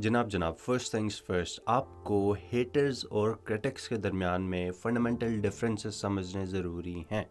जनाब first things first, आपको haters और क्रिटिक्स के दरमियान में फंडामेंटल डिफरेंसेस समझने ज़रूरी हैं।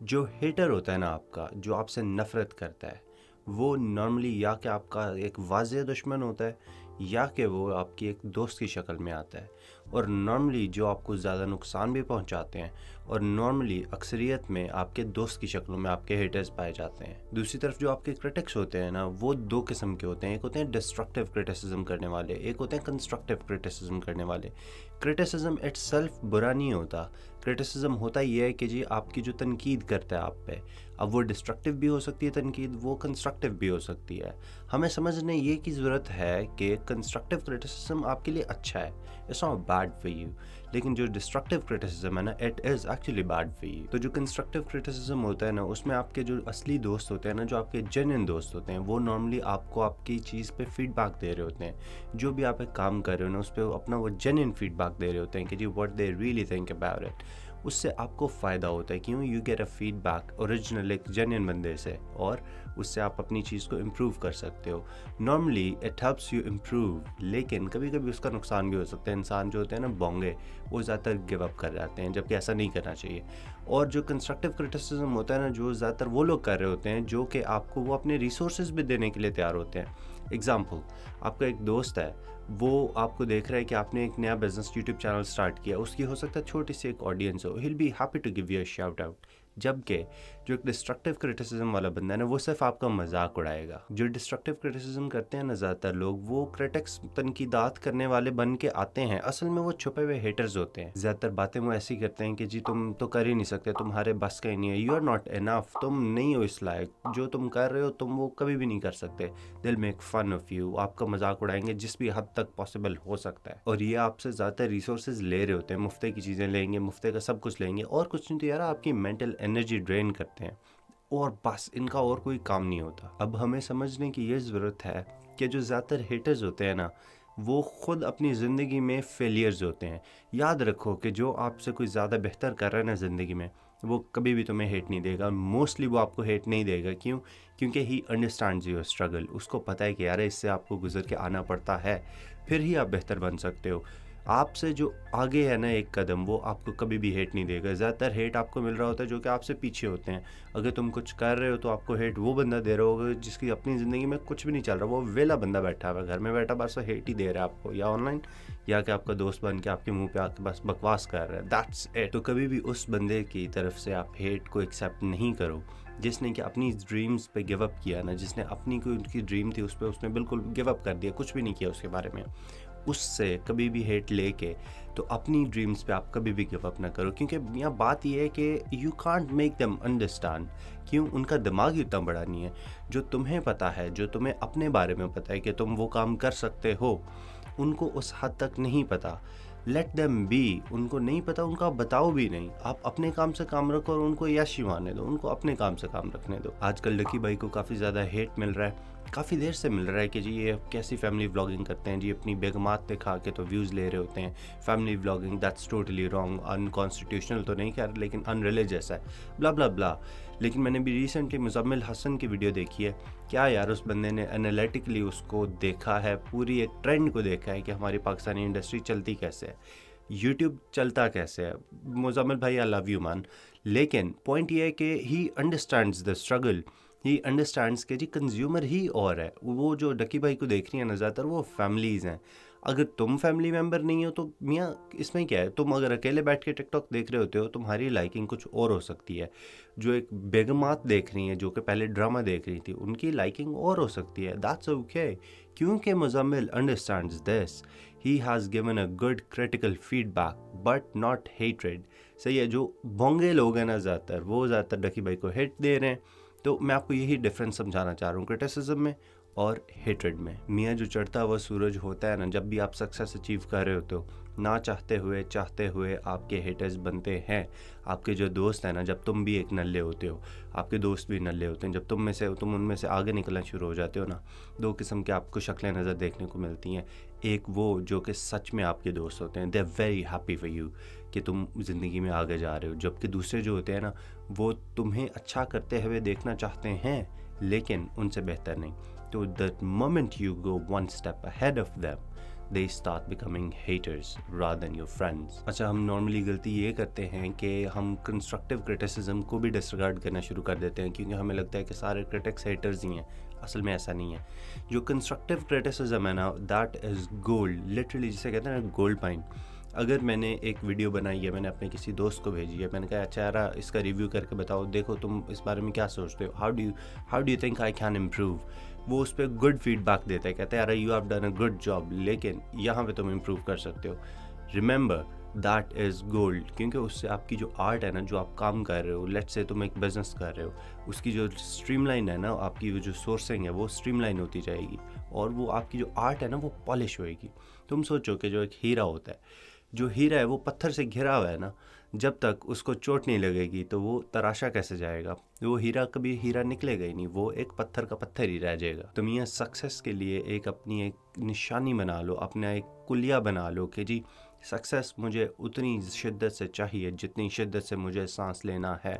जो हेटर होता है ना आपका, जो आपसे नफ़रत करता है, वो नॉर्मली या कि आपका एक वाज़ेह दुश्मन होता है या कि वो आपकी एक दोस्त की शक्ल में आता है। और नॉर्मली जो आपको ज़्यादा नुकसान भी पहुंचाते हैं और नॉर्मली अक्सरियत में आपके दोस्त की शक्लों में आपके हेटर्स पाए जाते हैं। दूसरी तरफ जो आपके क्रिटिक्स होते हैं ना, वो दो किस्म के होते हैं। एक होते हैं डिस्ट्रक्टिव क्रिटिसिज्म करने वाले, एक होते हैं कंस्ट्रक्टिव क्रिटिसिज्म करने वाले। क्रिटिसिज्म इट्सेल्फ बुरा नहीं होता। क्रिटिसिज्म होता ये है कि जी आपकी जो तनकीद करता है आप पे, अब वो डिस्ट्रक्टिव भी हो सकती है तनकीद, वो कंस्ट्रक्टिव भी हो सकती है। हमें समझने ये की ज़रूरत है कि कंस्ट्रक्टिव क्रिटिसिज्म आपके लिए अच्छा है, it's not bad for you. लेकिन जो डिस्ट्रक्टिव क्रिटिसिज्म है ना, it is actually bad for you. तो जो कंस्ट्रक्टिव क्रिटिसिज्म होता है ना, उसमें आपके जो असली दोस्त होते हैं ना, जो आपके जेन्युइन दोस्त होते हैं, वो नॉर्मली आपको आपकी चीज़ पे फीडबैक दे रहे होते हैं। जो भी आप एक काम कर रहे हो ना, उस पर अपना वो जेन्युइन फीडबैक दे रहे होते हैं कि जी what they really think about it. उससे आपको फ़ायदा होता है। क्यों? You get a feedback original एक जेन्युइन बंदे से, और उससे आप अपनी चीज़ को इम्प्रूव कर सकते हो। Normally it helps you improve, लेकिन कभी कभी उसका नुकसान भी हो सकता है। इंसान जो होते हैं ना बोंगे, वो ज़्यादातर गिव अप कर जाते हैं, जबकि ऐसा नहीं करना चाहिए। और जो कंस्ट्रक्टिव क्रिटिसिज्म होता है ना, जो ज़्यादातर वो लोग कर रहे होते हैं जो कि आपको वो अपने रिसोर्सेज भी देने के लिए तैयार होते हैं। एग्जाम्पल, आपका एक दोस्त है, वो आपको देख रहा है कि आपने एक नया बिजनेस यूट्यूब चैनल स्टार्ट किया, उसकी हो सकता है छोटी सी एक ऑडियंस हो, he will be happy to give you a shout out. जबकि जो एक डिस्ट्रक्टिव क्रिटिसिज्म वाला बंदा है ना, वो सिर्फ आपका मजाक उड़ाएगा। जो डिस्ट्रक्टिव क्रिटिसिज्म करते हैं ना ज़्यादातर लोग, वो क्रिटिक्स तनकीदात करने वाले बन के आते हैं, असल में वो छुपे हुए हेटर्स होते हैं। ज़्यादातर बातें वो ऐसी करते हैं कि जी तुम तो कर ही नहीं सकते, तुम्हारे बस का ही नहीं है, यू आर नॉट इनफ, तुम नहीं हो इस लायक, जो तुम कर रहे हो तुम वो कभी भी नहीं कर सकते। दिल मेक फन ऑफ यू, आपका मजाक उड़ाएंगे जिस भी हद तक पॉसिबल हो सकता है। और ये आपसे ज़्यादातर रिसोर्सेज ले रहे होते हैं, मुफ्ते की चीज़ें लेंगे, मुफ्ते का सब कुछ लेंगे, और कुछ नहीं तो यार आपकी मेंटल एनर्जी ड्रेन करते हैं, और बस इनका और कोई काम नहीं होता। अब हमें समझने की ये ज़रूरत है कि जो ज़्यादातर हेटर्स होते हैं ना, वो ख़ुद अपनी ज़िंदगी में फेलियर्स होते हैं। याद रखो कि जो आपसे कोई ज़्यादा बेहतर कर रहा है ना ज़िंदगी में, वो कभी भी तुम्हें हेट नहीं देगा। मोस्टली वो आपको हेट नहीं देगा। क्यों? क्योंकि ही अंडरस्टैंड्स योर स्ट्रगल। उसको पता है कि यार इससे आपको गुजर के आना पड़ता है, फिर ही आप बेहतर बन सकते हो। आपसे जो आगे है ना एक कदम, वो आपको कभी भी हेट नहीं देगा। ज़्यादातर हेट आपको मिल रहा होता है जो कि आपसे पीछे होते हैं। अगर तुम कुछ कर रहे हो तो आपको हेट वो बंदा दे रहा होगा जिसकी अपनी ज़िंदगी में कुछ भी नहीं चल रहा, वो वेला बंदा बैठा हुआ है घर में बैठा, बस वो हेट ही दे रहा है आपको, या ऑनलाइन या कि आपका दोस्त बन के आपके मुंह पे आके बस बकवास कर रहा है। That's it. तो कभी भी उस बंदे की तरफ से आप हेट को एक्सेप्ट नहीं करो जिसने कि अपनी ड्रीम्स पे गिव अप किया ना, जिसने अपनी कोई उनकी ड्रीम थी उस पर उसने बिल्कुल गिव अप कर दिया, कुछ भी नहीं किया उसके बारे में। उससे कभी भी हेट लेके तो अपनी ड्रीम्स पे आप कभी भी गिव अप ना करो। क्योंकि यहाँ बात यह है कि you can't make them understand. क्यों? उनका दिमाग ही उतना बड़ा नहीं है। जो तुम्हें पता है, जो तुम्हें अपने बारे में पता है कि तुम वो काम कर सकते हो, उनको उस हद तक नहीं पता। Let them be. उनको नहीं पता, उनका बताओ भी नहीं। आप अपने काम से काम रखो और उनको यश माने दो, उनको अपने काम से काम रखने दो। आजकल लकी भाई को काफ़ी ज़्यादा हेट मिल रहा है, काफ़ी देर से मिल रहा है कि जी ये कैसी फैमिली व्लॉगिंग करते हैं जी, अपनी बेगमात दिखा के तो व्यूज़ ले रहे होते हैं। Family vlogging that's totally wrong, unconstitutional तो नहीं कह रहा लेकिन अनरिलीजियस है, ब्ला ब्ला ब्ला। लेकिन मैंने भी रिसेंटली मुज़म्मिल हसन की वीडियो देखी है। क्या यार, उस बंदे ने एनालिटिकली उसको देखा है, पूरी एक ट्रेंड को देखा है कि हमारी पाकिस्तानी इंडस्ट्री चलती कैसे है, यूट्यूब चलता कैसे है। मुज़म्मिल भाई आई लव यू मैन। लेकिन पॉइंट ये है कि he understands the struggle, he understands कि जी कंज्यूमर ही और है। वो जो डकी भाई को देख रही है ना ज़्यादातर, वो फैमिलीज़ हैं। अगर तुम फैमिली मेम्बर नहीं हो तो मियाँ इसमें क्या है? तुम अगर अकेले बैठ के टिकटॉक देख रहे होते हो, तुम्हारी लाइकिंग कुछ और हो सकती है। जो एक बेगमात देख रही हैं, जो कि पहले ड्रामा देख रही थी, उनकी लाइकिंग और हो सकती है। That's okay. क्योंकि Muzammil understands this, he has given a good critical feedback but not hatred. सही है। जो बोंगे लोग हैं ना ज़्यादातर, वो ज़्यादातर डकी भाई को हेट दे रहे हैं। तो मैं आपको यही डिफरेंस समझाना चाह रहा हूँ क्रिटिसिज्म में और हेट्रेड में। मियाँ जो चढ़ता हुआ सूरज होता है ना, जब भी आप सक्सेस अचीव कर रहे होते हो, ना चाहते हुए आपके हेटर्स बनते हैं। आपके जो दोस्त हैं ना, जब तुम भी एक नल्ले होते हो, आपके दोस्त भी नल्ले होते हैं। जब तुम उनमें से आगे निकलना शुरू हो जाते हो ना, दो किस्म के आपको शक्लें नज़र देखने को मिलती हैं। एक वो जो कि सच में आपके दोस्त होते हैं, they are very happy for you कि तुम ज़िंदगी में आगे जा रहे हो। जबकि दूसरे जो होते हैं ना, वो तुम्हें अच्छा करते हुए देखना चाहते हैं लेकिन उनसे बेहतर नहीं। तो the moment you go one step ahead of them they start becoming haters rather than your friends. अच्छा, हम नॉर्मली गलती ये करते हैं कि हम कंस्ट्रक्टिव क्रिटिसिज्म को भी डिसरिगार्ड करना शुरू कर देते हैं, क्योंकि हमें लगता है कि सारे क्रिटिक्स हेटर्स ही हैं. असल में ऐसा नहीं है. जो कंस्ट्रक्टिव क्रिटिसिज्म है ना, दैट इज़ गोल्ड. लिटरली जिसे कहते हैं ना, गोल्ड माइन. अगर मैंने एक वीडियो बनाई है, मैंने अपने किसी दोस्त को भेजी है, मैंने कहा अच्छा यार इसका रिव्यू करके बताओ, देखो तुम इस बारे में क्या सोचते हो, how do you think I can improve. वो उस पर गुड फीडबैक देता है, कहता है यार you have done a good job, लेकिन यहाँ पे तुम इम्प्रूव कर सकते हो. रिमेंबर दैट इज़ गोल्ड, क्योंकि उससे आपकी जो आर्ट है ना, जो आप काम कर रहे हो, लेट्स से तुम एक बिज़नेस कर रहे हो, उसकी जो स्ट्रीमलाइन है ना, आपकी जो सोर्सिंग है वो स्ट्रीमलाइन होती जाएगी, और वो आपकी जो आर्ट है ना वो पॉलिश होएगी. तुम सोचो कि जो एक हीरा होता है, जो हीरा है वो पत्थर से घिरा हुआ है ना, जब तक उसको चोट नहीं लगेगी तो वो तराशा कैसे जाएगा. वो हीरा कभी हीरा निकलेगा ही नहीं, वो एक पत्थर का पत्थर ही रह जाएगा. तुम ये सक्सेस के लिए एक अपनी एक निशानी बना लो, अपना एक कुलिया बना लो कि जी सक्सेस मुझे उतनी शिद्दत से चाहिए जितनी शिद्दत से मुझे सांस लेना है.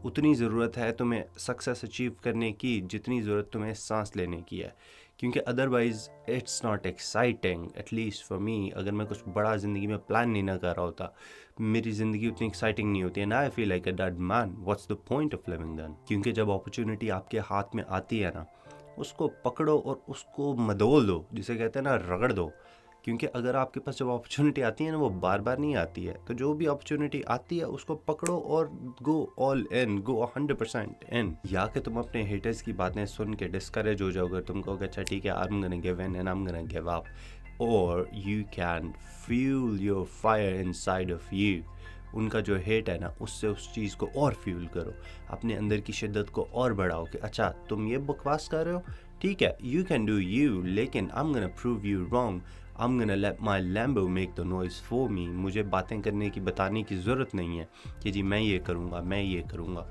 उतनी ज़रूरत है तुम्हें सक्सेस अचीव करने की जितनी ज़रूरत तुम्हें सांस लेने की है, क्योंकि otherwise it's not exciting. At least for me, अगर मैं कुछ बड़ा ज़िंदगी में प्लान नहीं ना कर रहा होता, मेरी ज़िंदगी उतनी एक्साइटिंग नहीं होती. And I feel like a dead man. What's the point of living then. क्योंकि जब अपॉर्चुनिटी आपके हाथ में आती है ना, उसको पकड़ो और उसको मदोल दो, जिसे कहते हैं ना रगड़ दो. क्योंकि अगर आपके पास जब अपॉर्चुनिटी आती है ना, वो बार बार नहीं आती है. तो जो भी अपॉर्चुनिटी आती है उसको पकड़ो और गो ऑल इन, गो 100% इन. या कि तुम अपने हेटर्स की बातें सुन के डिस्करेज हो जाओगे, तुम कहोगे अच्छा ठीक है, I am gonna give in and I am gonna give up. और you can fuel your fire inside of you. उनका जो हेट है ना, उससे उस चीज़ को और फ्यूल करो, अपने अंदर की शिद्दत को और बढ़ाओ कि अच्छा तुम ये बकवास कर रहे हो, ठीक है, यू कैन डू यू, लेकिन आई am gonna prove you wrong. I'm gonna let my Lambo make the noise for me. मुझे बातें करने की, बताने की ज़रूरत नहीं है कि जी मैं ये करूँगा, मैं ये करूँगा.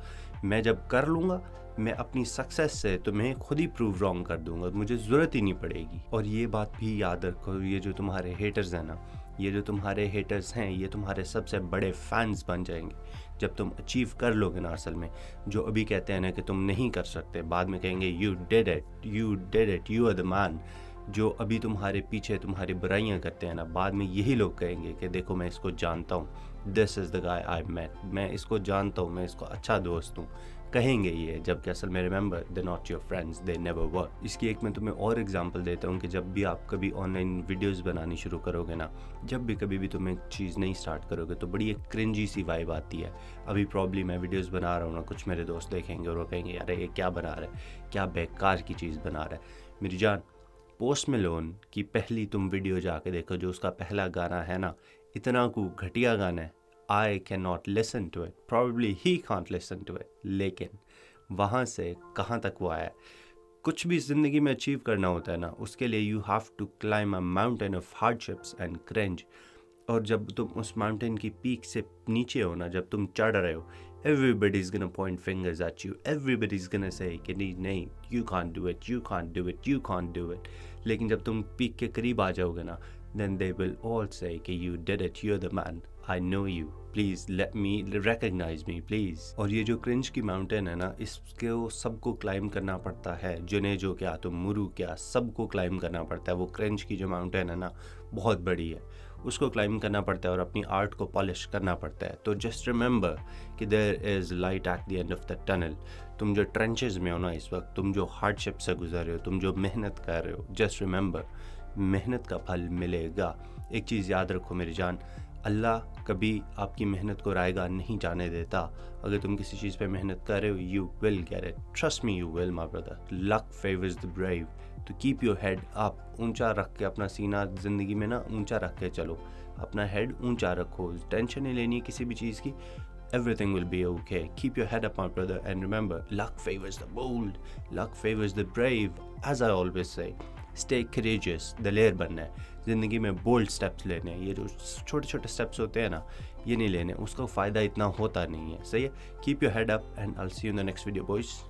मैं जब कर लूँगा, मैं अपनी सक्सेस से तुम्हें खुद ही प्रूव रॉन्ग कर दूँगा, मुझे ज़रूरत ही नहीं पड़ेगी. और ये बात भी याद रखो, ये जो तुम्हारे हेटर्स हैं ना, ये जो तुम्हारे हेटर्स हैं, ये तुम्हारे सबसे बड़े फैंस बन जाएंगे जब तुम अचीव कर लोगे ना. असल में जो अभी कहते हैं ना कि तुम नहीं कर सकते, बाद में कहेंगे you did it, you are the man. जो अभी तुम्हारे पीछे तुम्हारी बुराइयां करते हैं ना, बाद में यही लोग कहेंगे कि देखो मैं इसको जानता हूँ, this is the guy I met, मैं इसको जानता हूँ, मैं इसको अच्छा दोस्त हूँ. कहेंगे ये, जबकि असल में remember they not your friends, they never were. इसकी एक मैं तुम्हें और एग्जांपल देता हूँ कि जब भी आप कभी ऑनलाइन वीडियोस बनानी शुरू करोगे ना, जब भी कभी भी तुम एक चीज़ नहीं स्टार्ट करोगे तो बड़ी एक क्रिंजी सी वाइब आती है. अभी प्रॉब्लम मैं वीडियोस बना रहा हूँ ना, कुछ मेरे दोस्त देखेंगे और वो कहेंगे यार ये क्या बना रहा है, क्या बेकार की चीज़ बना रहा है. मेरी जान, पोस्ट मेलोन की पहली तुम वीडियो जाके देखो, जो उसका पहला गाना है ना, इतना को घटिया गाना है, I can not listen to it, probably he can't listen to it. लेकिन वहाँ से कहाँ तक वो आया. कुछ भी ज़िंदगी में अचीव करना होता है ना, उसके लिए you have to climb a mountain of hardships and cringe. और जब तुम उस माउंटेन की पीक से नीचे हो ना, जब तुम चढ़ रहे हो, everybody's gonna point fingers at you, everybody's gonna say कि नहीं you can't do it, you can't do it, you can't do it. लेकिन जब तुम पीक के करीब आ जाओगे ना, then they will all say कि you did it, you're the man, I know you, please let me recognize me please. और ये जो क्रिंज की माउंटेन है ना, इसको सबको क्लाइम करना पड़ता है. जुनेजो क्या, तुम मुरू क्या, सबको क्लाइम करना पड़ता है. वो क्रिंज की जो माउंटेन है ना, बहुत बड़ी है, उसको क्लाइम करना पड़ता है और अपनी आर्ट को पॉलिश करना पड़ता है. तो जस्ट रिमेंबर कि there is light at the end of the tunnel. तुम जो ट्रेंचेस में हो ना इस वक्त, तुम जो हार्डशिप से गुजर रहे हो, तुम जो मेहनत कर रहे हो, जस्ट रिमेंबर मेहनत का फल मिलेगा. एक चीज़ याद रखो मेरी जान, अल्लाह कभी आपकी मेहनत को रायगा नहीं जाने देता. अगर तुम किसी चीज़ पे मेहनत कर रहे हो, you will get it, trust me, you will my brother. Luck favours the brave. तो कीप योर हेड अप, ऊंचा रख के, अपना सीना ज़िंदगी में ना ऊंचा रख के चलो, अपना हेड ऊंचा रखो, टेंशन नहीं लेनी है किसी भी चीज़ की. Everything will be okay. Keep your head up, my brother, and remember, luck favors the bold, luck favors the brave. As I always say, stay courageous. दलेर बनना है ज़िंदगी में, बोल्ड स्टेप्स लेने हैं. ये जो छोटे छोटे स्टेप्स होते हैं ना, ये नहीं लेने, उसका फ़ायदा इतना होता नहीं है. सही है. Keep your head up and I'll see you in the next video, boys.